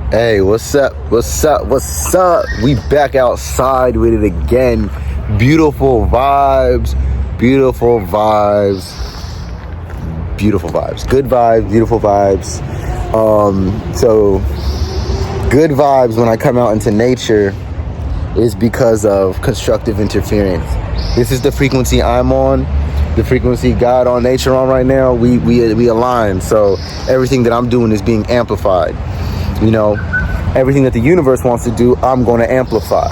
Hey, what's up? What's up? What's up? We back outside with it again. Beautiful vibes. Beautiful vibes. Beautiful vibes. Good vibes. Beautiful vibes. So good vibes when I come out into nature is because of constructive interference. This is the frequency I'm on. The frequency God on nature on right now. We align. So everything that I'm doing is being amplified. You know, everything that the universe wants to do, I'm going to amplify.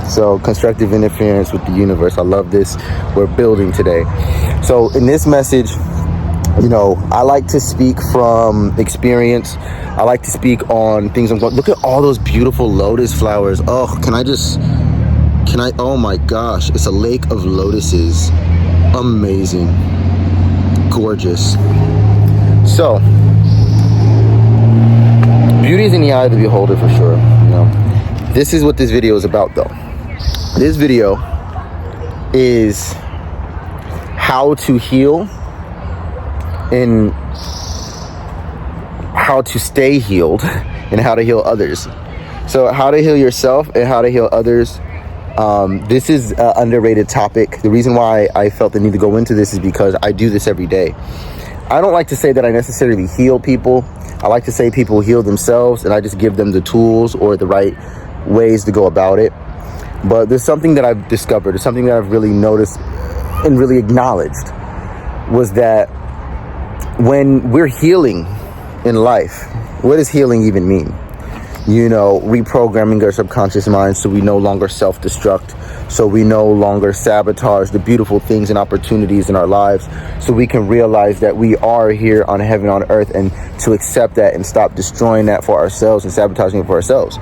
So constructive interference with the universe. I love this. We're building today. So in this message, you know, I like to speak from experience. I like to speak on things I'm going. Look at all those beautiful lotus flowers. Oh, oh my gosh. It's a lake of lotuses. Amazing. Gorgeous. So beauty is in the eye of the beholder for sure. You know, this is what this video is about, though. This video is how to heal and how to stay healed and how to heal others. So how to heal yourself and how to heal others. This is an underrated topic. The reason why I felt the need to go into this is because I do this every day. I don't like to say that I necessarily heal people. I like to say people heal themselves, and I just give them the tools or the right ways to go about it. But there's something that I've discovered, there's something that I've really noticed and really acknowledged, was that when we're healing in life, what does healing even mean? You know, reprogramming our subconscious mind so we no longer self-destruct, so we no longer sabotage the beautiful things and opportunities in our lives, so we can realize that we are here on heaven on earth, and to accept that and stop destroying that for ourselves and sabotaging it for ourselves.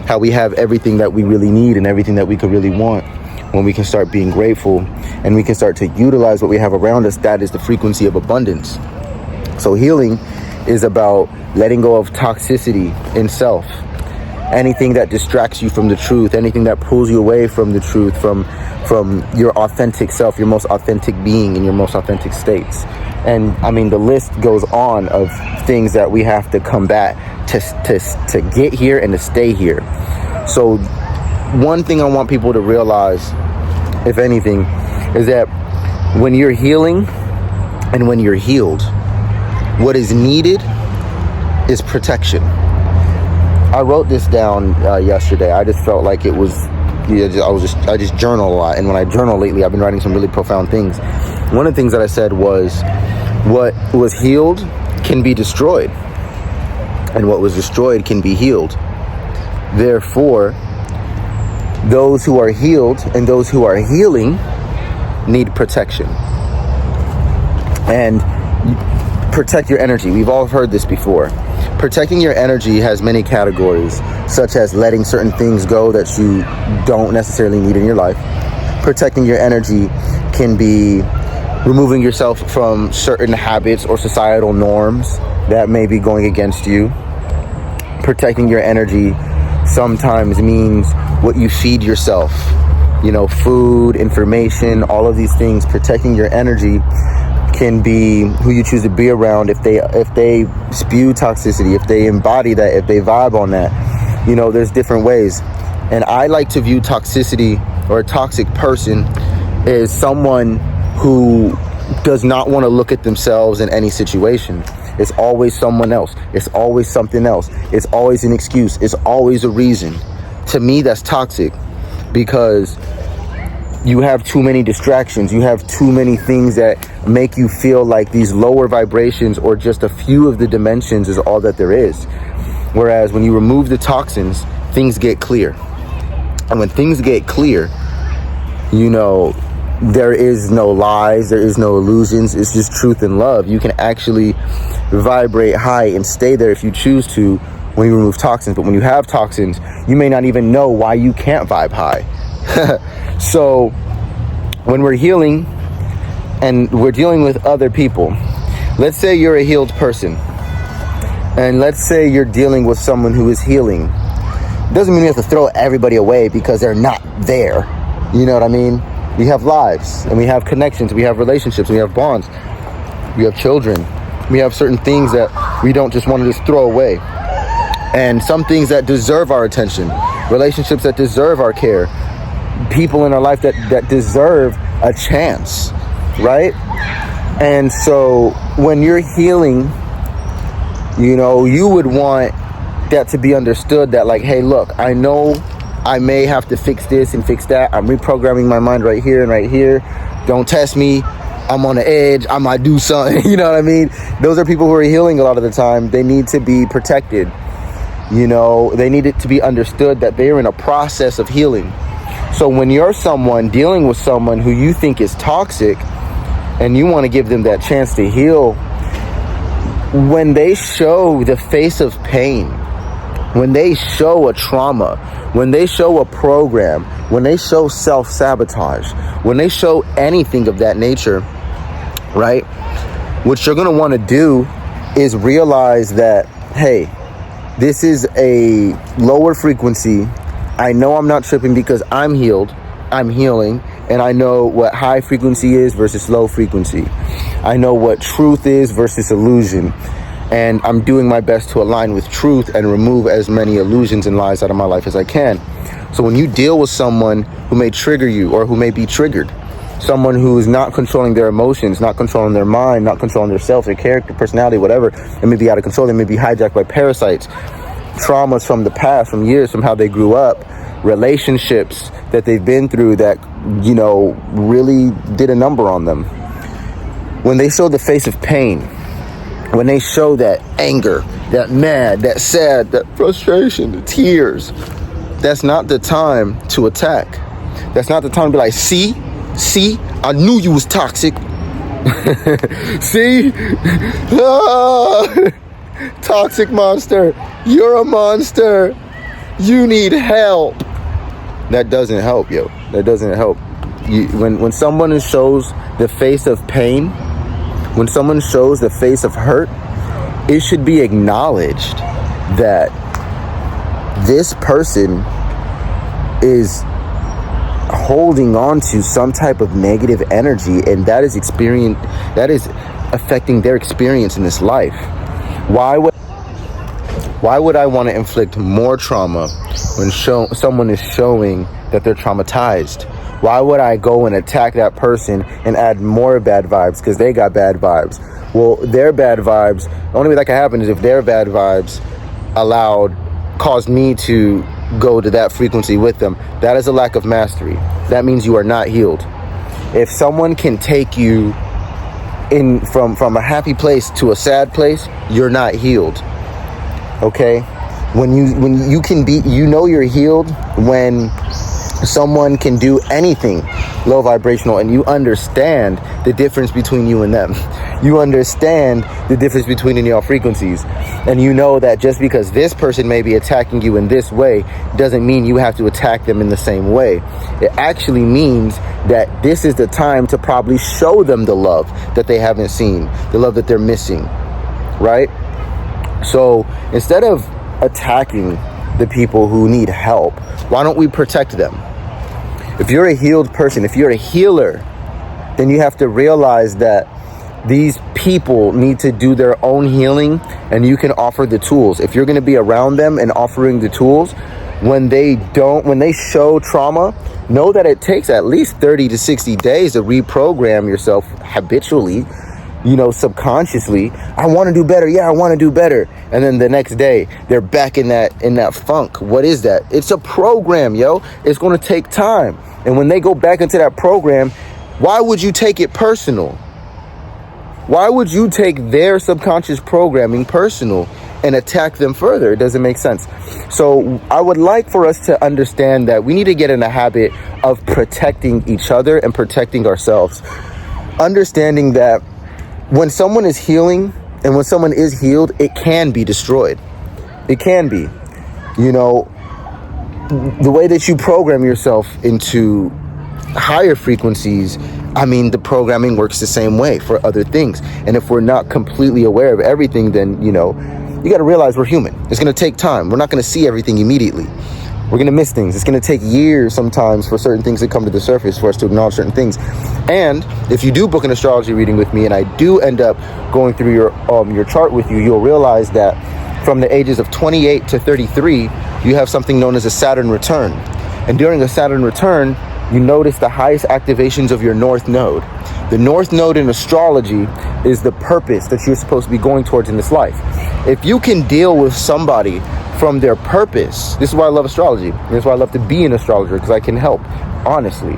How we have everything that we really need and everything that we could really want when we can start being grateful and we can start to utilize what we have around us. That is the frequency of abundance. So healing is about letting go of toxicity in self. Anything that distracts you from the truth, anything that pulls you away from the truth, from your authentic self, your most authentic being in your most authentic states. And I mean, the list goes on of things that we have to combat to get here and to stay here. So one thing I want people to realize, if anything, is that when you're healing and when you're healed, what is needed is protection. I wrote this down yesterday. I just felt like it was, I just journal a lot. And when I journal lately, I've been writing some really profound things. One of the things that I said was, what was healed can be destroyed, and what was destroyed can be healed. Therefore, those who are healed and those who are healing need protection. And protect your energy. We've all heard this before. Protecting your energy has many categories, such as letting certain things go that you don't necessarily need in your life. Protecting your energy can be removing yourself from certain habits or societal norms that may be going against you. Protecting your energy sometimes means what you feed yourself. You know, food, information, all of these things. Protecting your energy can be who you choose to be around. If they spew toxicity, if they embody that, if they vibe on that, you know, there's different ways. And I like to view toxicity or a toxic person as someone who does not want to look at themselves in any situation. It's always someone else. It's always something else. It's always an excuse. It's always a reason. To me, that's toxic, because you have too many distractions. You have too many things that make you feel like these lower vibrations or just a few of the dimensions is all that there is. Whereas when you remove the toxins, things get clear. And when things get clear, you know, there is no lies, there is no illusions. It's just truth and love. You can actually vibrate high and stay there if you choose to when you remove toxins. But when you have toxins, you may not even know why you can't vibe high. So when we're healing and we're dealing with other people, let's say you're a healed person, and let's say you're dealing with someone who is healing. It doesn't mean you have to throw everybody away because they're not there. You know what I mean? We have lives, and we have connections, we have relationships, we have bonds, we have children, we have certain things that we don't just want to just throw away. and some things that deserve our attention, relationships that deserve our care, people in our life that deserve a chance, right? And so when you're healing, you know, you would want that to be understood, that like, hey, look, I know I may have to fix this and fix that. I'm reprogramming my mind right here and right here. Don't test me. I'm on the edge. I might do something. You know what I mean? Those are people who are healing a lot of the time. They need to be protected. You know, they need it to be understood that they're in a process of healing. So when you're someone dealing with someone who you think is toxic and you want to give them that chance to heal, when they show the face of pain, when they show a trauma, when they show a program, when they show self-sabotage, when they show anything of that nature, right? What you're going to want to do is realize that, hey, this is a lower frequency. I know I'm not tripping because I'm healed. I'm healing. And I know what high frequency is versus low frequency. I know what truth is versus illusion. And I'm doing my best to align with truth and remove as many illusions and lies out of my life as I can. So when you deal with someone who may trigger you or who may be triggered, someone who is not controlling their emotions, not controlling their mind, not controlling their self, their character, personality, whatever, they may be out of control, they may be hijacked by parasites, traumas from the past, from years, from how they grew up, relationships that they've been through that, you know, really did a number on them. When they show the face of pain, when they show that anger, that mad, that sad, that frustration, the tears, that's not the time to attack. That's not the time to be like, see, I knew you was toxic. See? Toxic monster. You're a monster. You need help. That doesn't help, yo. That doesn't help. When someone shows the face of pain, when someone shows the face of hurt, it should be acknowledged that this person is holding on to some type of negative energy, and that is affecting their experience in this life. Why would I want to inflict more trauma when someone is showing that they're traumatized? Why would I go and attack that person and add more bad vibes because they got bad vibes? Well, their bad vibes, the only way that can happen is if their bad vibes caused me to go to that frequency with them. That is a lack of mastery. That means you are not healed. If someone can take you in from a happy place to a sad place, you're not healed. Okay? When you can be, you know you're healed when someone can do anything low vibrational and you understand the difference between you and them. You understand the difference between y'all frequencies. And you know that just because this person may be attacking you in this way doesn't mean you have to attack them in the same way. It actually means that this is the time to probably show them the love that they haven't seen, the love that they're missing, right? So instead of attacking the people who need help, why don't we protect them? If you're a healed person, if you're a healer, then you have to realize that these people need to do their own healing, and you can offer the tools. If you're going to be around them and offering the tools, when they show trauma, know that it takes at least 30 to 60 days to reprogram yourself habitually, subconsciously. I want to do better. Yeah, I want to do better. And then the next day, they're back in that funk. What is that? It's a program, yo. It's going to take time. And when they go back into that program, why would you take it personal? Why would you take their subconscious programming personal and attack them further? It doesn't make sense. So I would like for us to understand that we need to get in the habit of protecting each other and protecting ourselves. Understanding that when someone is healing and when someone is healed, it can be destroyed. It can be. The way that you program yourself into higher frequencies, the programming works the same way for other things. And if we're not completely aware of everything, then, you got to realize we're human. It's going to take time. We're not going to see everything immediately. We're going to miss things. It's going to take years sometimes for certain things to come to the surface for us to acknowledge certain things. And if you do book an astrology reading with me and I do end up going through your chart with you, you'll realize that from the ages of 28 to 33, you have something known as a Saturn return. And during a Saturn return, you notice the highest activations of your North Node. The North Node in astrology is the purpose that you're supposed to be going towards in this life. If you can deal with somebody from their purpose, this is why I love astrology. This is why I love to be an astrologer, because I can help, honestly,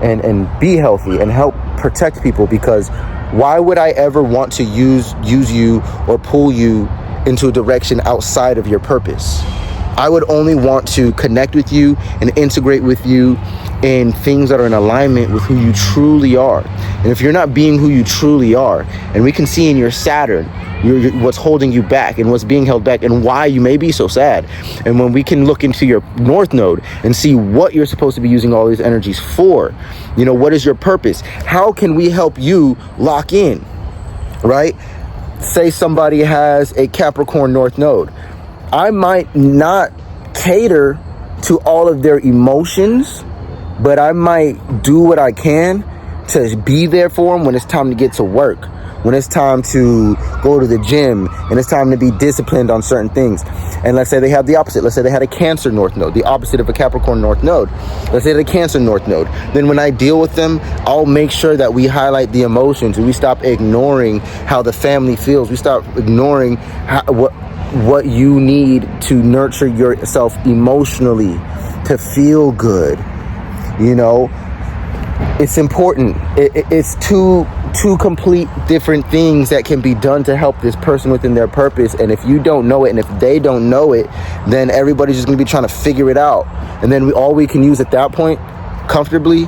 and be healthy and help protect people. Because why would I ever want to use you or pull you into a direction outside of your purpose? I would only want to connect with you and integrate with you in things that are in alignment with who you truly are. And if you're not being who you truly are, and we can see in your Saturn what's holding you back and what's being held back and why you may be so sad. And when we can look into your North Node and see what you're supposed to be using all these energies for, what is your purpose? How can we help you lock in, right? Say somebody has a Capricorn North Node. I might not cater to all of their emotions, but I might do what I can to be there for them when it's time to get to work, when it's time to go to the gym, and it's time to be disciplined on certain things. And let's say they have the opposite. Let's say they had a Cancer North Node, the opposite of a Capricorn North Node. Let's say the Cancer North Node. Then when I deal with them, I'll make sure that we highlight the emotions, and we stop ignoring how the family feels. We stop ignoring what you need to nurture yourself emotionally to feel good. It's important. It's two complete different things that can be done to help this person within their purpose. And if you don't know it, and if they don't know it, then everybody's just going to be trying to figure it out. And then all we can use at that point, comfortably,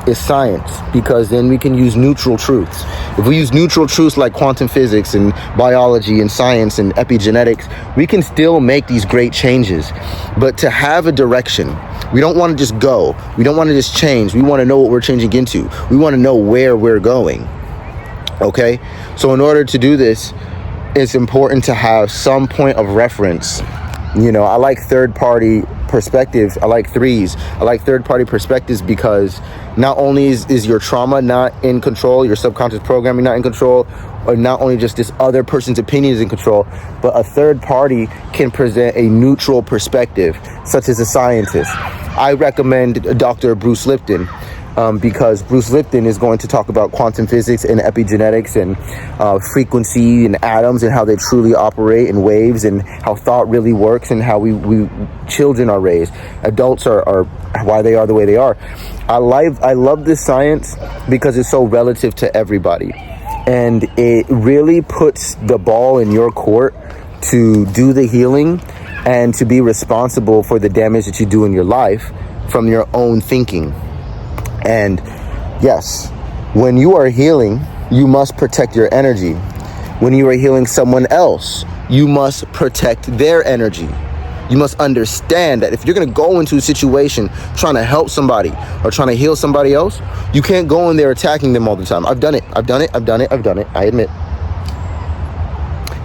is science, because then we can use neutral truths. If we use neutral truths like quantum physics and biology and science and epigenetics, we can still make these great changes. But to have a direction, we don't want to just go. We don't want to just change. We want to know what we're changing into. We want to know where we're going. Okay? So in order to do this, it's important to have some point of reference. I like third-party perspectives. I like threes. I like third-party perspectives because not only is your trauma not in control, your subconscious programming not in control, or not only just this other person's opinion is in control, but a third party can present a neutral perspective, such as a scientist. I recommend Dr. Bruce Lipton, because Bruce Lipton is going to talk about quantum physics and epigenetics and frequency and atoms and how they truly operate in waves and how thought really works and how we children are raised. Adults are why they are the way they are. I love this science because it's so relative to everybody. And it really puts the ball in your court to do the healing and to be responsible for the damage that you do in your life from your own thinking. And yes, when you are healing, you must protect your energy. When you are healing someone else, you must protect their energy. You must understand that if you're going to go into a situation trying to help somebody or trying to heal somebody else, you can't go in there attacking them all the time. I've done it. I admit.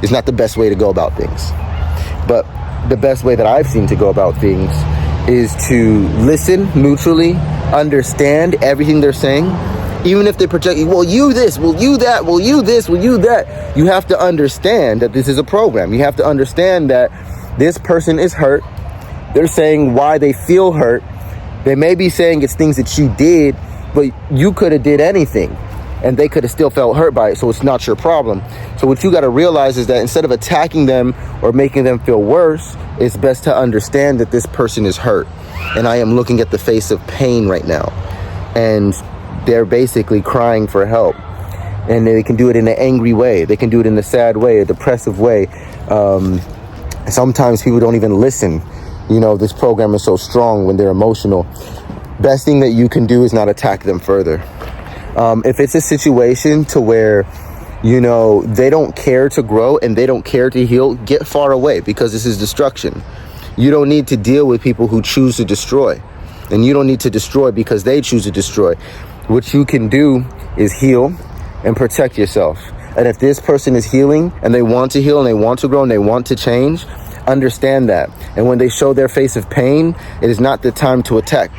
It's not the best way to go about things. But the best way that I've seen to go about things is to listen neutrally, understand everything they're saying. Even if they project you, well, you this, well, you that, well, you this, well, you that. You have to understand that this is a program. You have to understand that this person is hurt. They're saying why they feel hurt. They may be saying it's things that you did, but you could have did anything and they could have still felt hurt by it. So it's not your problem. So what you got to realize is that instead of attacking them or making them feel worse, it's best to understand that this person is hurt. And I am looking at the face of pain right now. And they're basically crying for help. And they can do it in an angry way. They can do it in a sad way, a depressive way. Sometimes people don't even listen. This program is so strong when they're emotional. Best thing that you can do is not attack them further. If it's a situation to where, they don't care to grow and they don't care to heal, get far away, because this is destruction. You don't need to deal with people who choose to destroy. And you don't need to destroy because they choose to destroy. What you can do is heal and protect yourself. And if this person is healing and they want to heal and they want to grow and they want to change, understand that. And when they show their face of pain, it is not the time to attack.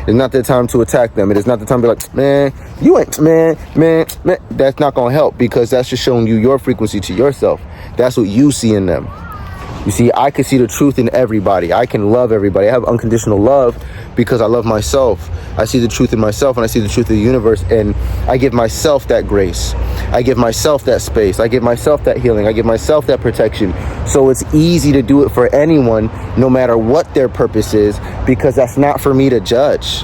It's not the time to attack them. It is not the time to be like, man, you ain't, man. That's not going to help, because that's just showing you your frequency to yourself. That's what you see in them. You see, I can see the truth in everybody. I can love everybody. I have unconditional love because I love myself. I see the truth in myself, and I see the truth of the universe, and I give myself that grace. I give myself that space. I give myself that healing. I give myself that protection. So it's easy to do it for anyone, no matter what their purpose is, because that's not for me to judge.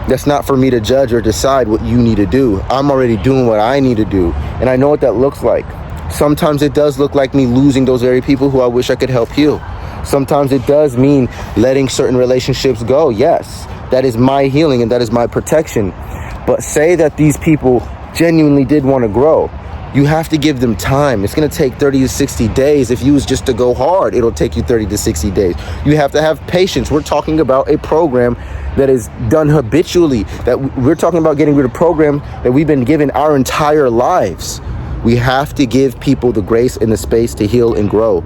That's not for me to judge or decide what you need to do. I'm already doing what I need to do, and I know what that looks like. Sometimes it does look like me losing those very people who I wish I could help heal. Sometimes it does mean letting certain relationships go. Yes, that is my healing and that is my protection. But say that these people genuinely did want to grow. You have to give them time. It's going to take 30 to 60 days. If you was just to go hard, it'll take you 30 to 60 days. You have to have patience. We're talking about a program that is done habitually. That we're talking about getting rid of a program that we've been given our entire lives. We have to give people the grace and the space to heal and grow.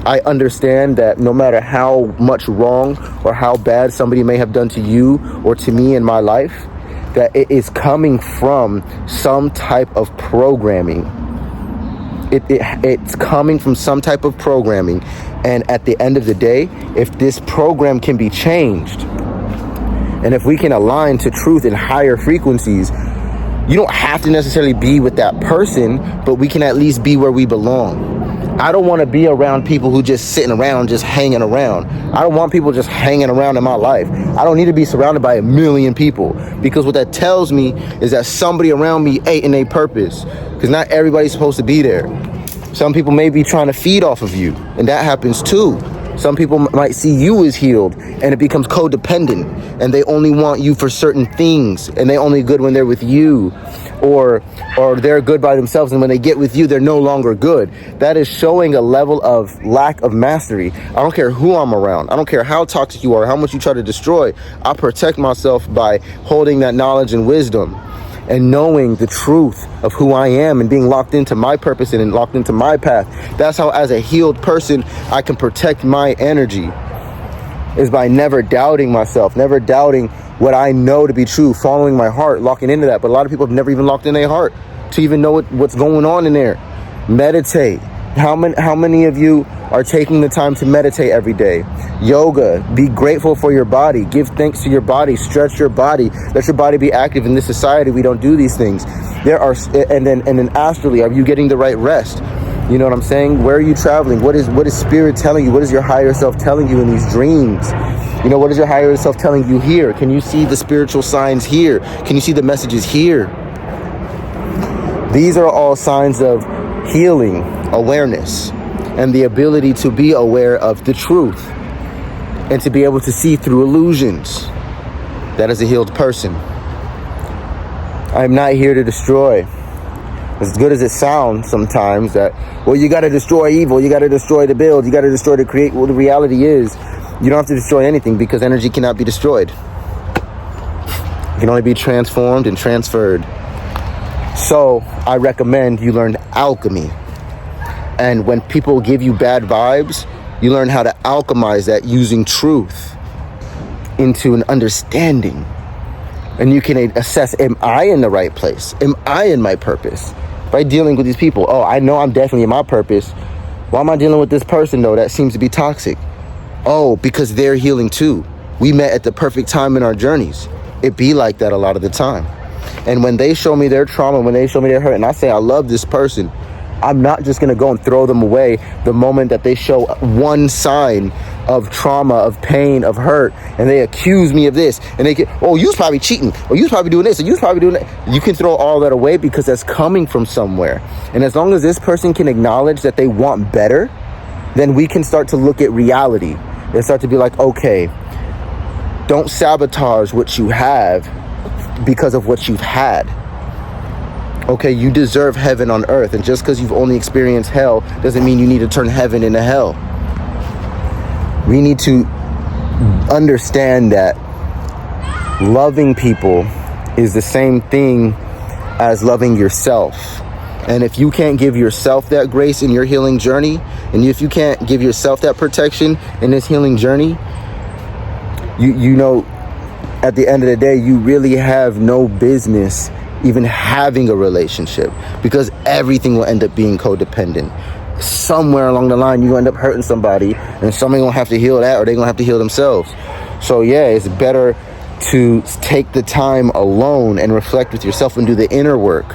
I understand that no matter how much wrong or how bad somebody may have done to you or to me in my life, that it is coming from some type of programming. It's coming from some type of programming. And at the end of the day, if this program can be changed, and if we can align to truth and higher frequencies, you don't have to necessarily be with that person, but we can at least be where we belong. I don't want to be around people who just sitting around, just hanging around. I don't want people just hanging around in my life. I don't need to be surrounded by a million people, because what that tells me is that somebody around me ate in a purpose, because not everybody's supposed to be there. Some people may be trying to feed off of you, and that happens too. Some people might see you as healed, and it becomes codependent, and they only want you for certain things, and they only good when they're with you, or they're good by themselves, and when they get with you, they're no longer good. That is showing a level of lack of mastery. I don't care who I'm around. I don't care how toxic you are, how much you try to destroy. I protect myself by holding that knowledge and wisdom, and knowing the truth of who I am and being locked into my purpose and locked into my path. That's how, as a healed person, I can protect my energy, is by never doubting myself, never doubting what I know to be true, following my heart, locking into that. But a lot of people have never even locked in their heart to even know what's going on in there. Meditate. How many of you are taking the time to meditate every day? Yoga. Be grateful for your body. Give thanks to your body. Stretch your body. Let your body be active. In this society, we don't do these things. And then astrally, are you getting the right rest? You know what I'm saying? Where are you traveling? What is spirit telling you? What is your higher self telling you in these dreams? You know, what is your higher self telling you here? Can you see the spiritual signs here? Can you see the messages here? These are all signs of healing, awareness, and the ability to be aware of the truth and to be able to see through illusions. That is a healed person. I'm not here to destroy. As good as it sounds sometimes that, well, you got to destroy evil, you got to destroy the build, you got to destroy to create. Well, the reality is you don't have to destroy anything, because energy cannot be destroyed. It can only be transformed and transferred. So I recommend you learn alchemy. And when people give you bad vibes, you learn how to alchemize that using truth into an understanding. And you can assess, am I in the right place? Am I in my purpose? By dealing with these people. Oh, I know I'm definitely in my purpose. Why am I dealing with this person, though, that seems to be toxic? Oh, because they're healing too. We met at the perfect time in our journeys. It be like that a lot of the time. And when they show me their trauma, when they show me their hurt, and I say I love this person, I'm not just going to go and throw them away the moment that they show one sign of trauma, of pain, of hurt, and they accuse me of this, and they get, oh, you was probably cheating, or you was probably doing this, or you was probably doing that. You can throw all that away, because that's coming from somewhere. And as long as this person can acknowledge that they want better, then we can start to look at reality and start to be like, okay, don't sabotage what you have because of what you've had. Okay, you deserve heaven on earth, and just because you've only experienced hell doesn't mean you need to turn heaven into hell. We need to understand that loving people is the same thing as loving yourself. And if you can't give yourself that grace in your healing journey, and if you can't give yourself that protection in this healing journey, you know, at the end of the day, you really have no business even having a relationship, because everything will end up being codependent. somewhere along the line you end up hurting somebody, and somebody gonna have to heal that, or they're gonna have to heal themselves. So yeah, it's better to take the time alone and reflect with yourself and do the inner work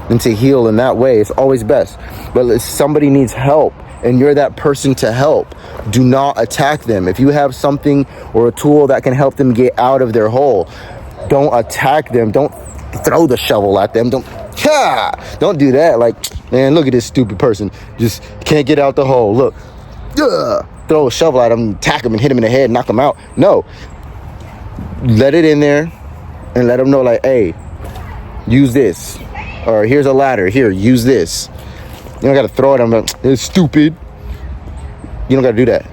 than to heal in that way. It's always best. But if somebody needs help and you're that person to help, do not attack them. If you have something or a tool that can help them get out of their hole, don't attack them. Don't throw the shovel at them. Don't do that. Like, man, look at this stupid person, just can't get out the hole. Look, throw a shovel at him, attack him, and hit him in the head, knock him out. No, let it in there and let them know, like, hey, use this, or here's a ladder, here, use this. You don't gotta throw it at them, it's stupid. You don't gotta do that.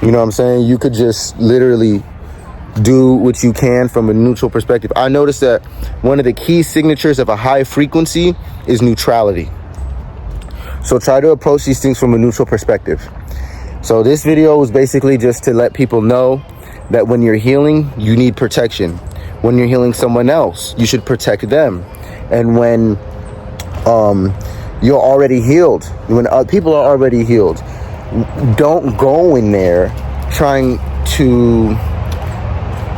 You know what I'm saying? You could just literally do what you can from a neutral perspective. I noticed that one of the key signatures of a high frequency is neutrality. So try to approach these things from a neutral perspective. So this video was basically just to let people know that when you're healing, you need protection. When you're healing someone else, you should protect them. And when you're already healed, when people are already healed, don't go in there trying to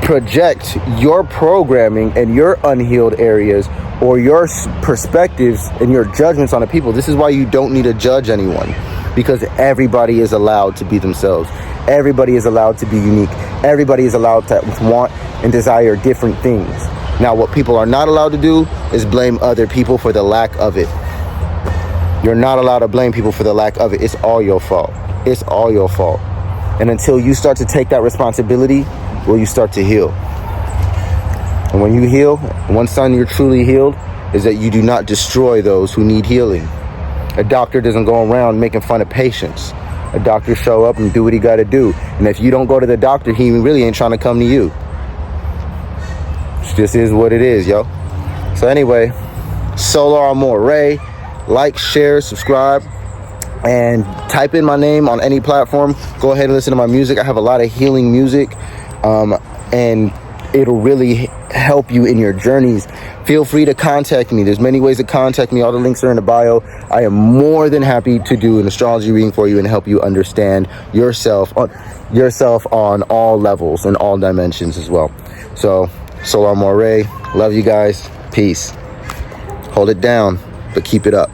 project your programming and your unhealed areas or your perspectives and your judgments on the people. This is why you don't need to judge anyone, because everybody is allowed to be themselves. Everybody is allowed to be unique. Everybody is allowed to want and desire different things. Now, what people are not allowed to do is blame other people for the lack of it. You're not allowed to blame people for the lack of it. It's all your fault. It's all your fault. And until you start to take that responsibility, will you start to heal. And when you heal, one sign you're truly healed is that you do not destroy those who need healing. A doctor doesn't go around making fun of patients. A doctor show up and do what he got to do. And if you don't go to the doctor, he really ain't trying to come to you. It just is what it is, yo. So anyway, Soular Amore. Like, share, subscribe, and type in my name on any platform. Go ahead and listen to my music. I have a lot of healing music, and it'll really help you in your journeys. Feel free to contact me. There's many ways to contact me. All the links are in the bio. I am more than happy to do an astrology reading for you and help you understand yourself on all levels and all dimensions as well. So, Soular Amore, love you guys. Peace. Hold it down, but keep it up.